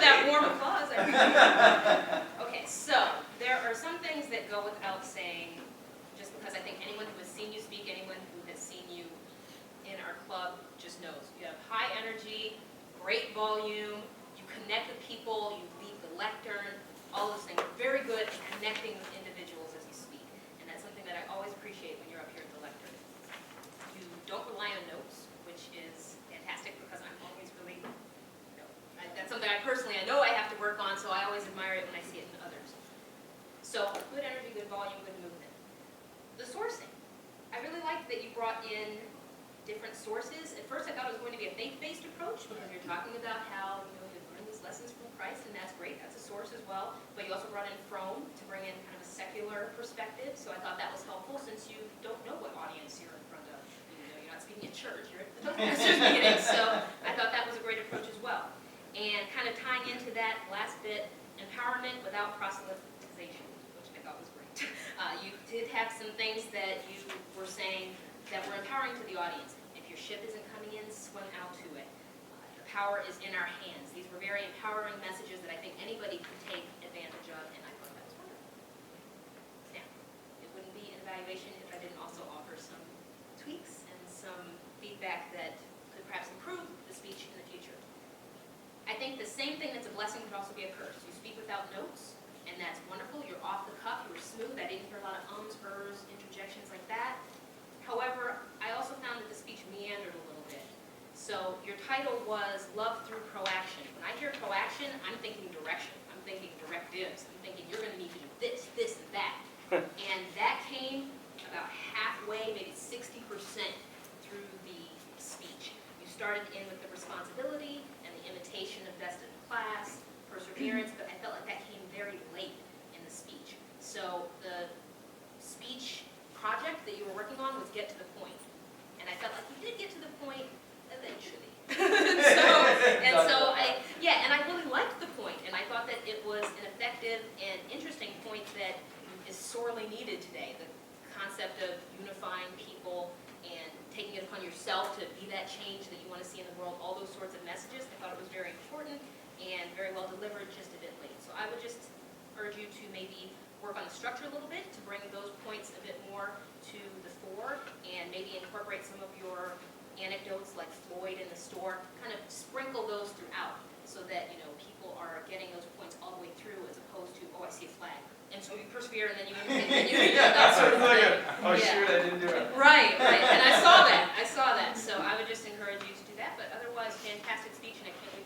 that warm applause. Okay, so there are some things that go without saying, just because I think anyone who has seen you speak, anyone who has seen you in our club just knows. You have high energy, great volume, you connect with people, you lead the lectern, all those things. Very good at connecting with individuals as you speak. And that's something that I always appreciate when you're up here at the lectern. You don't rely on notes, which is fantastic because I'm always really, that's something I personally, I know I have to work on, so I always admire it when I see it in others. So good energy, good volume, good movement. The sourcing. I really liked that you brought in different sources. At first I thought it was going to be a faith-based approach because you're talking about how you learn these lessons from Christ, and that's great. That's a source as well. But you also brought in Frome to bring in kind of a secular perspective. So I thought that was helpful since you don't know what audience you're in front of. You're not speaking at church. You're at the Toastmasters meeting. So I thought that was a great approach as well. And kind of tying into that last bit, empowerment without proselytization, which I thought was great. You did have some things that you were saying that were empowering to the audience. If your ship isn't coming in, swim out to it. The power is in our hands. These were very empowering messages that I think anybody could take advantage of, and I thought that was wonderful. Now, it wouldn't be an evaluation if I didn't also offer some tweaks and some feedback that could perhaps improve the speech in the future. I think the same thing that's a blessing could also be a curse. You speak without notes, and that's wonderful. You're off the cuff, you were smooth. I didn't hear a lot of ums, ers, interjections like that. However, I also found that the speech meandered a little bit. So your title was Love Through Proaction. When I hear proaction, I'm thinking direction. I'm thinking directives. I'm thinking you're going to need to do this, this, and that. And that came about halfway, maybe 60% through the speech. You started in with the responsibility and the imitation of best in class, perseverance, but I felt like that came very late in the speech. So the speech project that you were working on was get to the point. And I felt like you did get to the point eventually. And I really liked the point, and I thought that it was an effective and interesting point that is sorely needed today. The concept of unifying people and taking it upon yourself to be that change that you want to see in the world, all those sorts of messages. I thought it was very important and very well delivered, just a bit late. So I would just urge you to maybe work on the structure a little bit to bring those points a bit more to the fore and maybe incorporate some of your anecdotes like Floyd in the store, kind of sprinkle those throughout so that, people are getting those points all the way through as opposed to, oh, I see a flag. And so you persevere and then you imitate, that sort of thing. Oh, shoot, I didn't do it. Right. And I saw that. So I would just encourage you to do that. But otherwise, fantastic speech, and I can't wait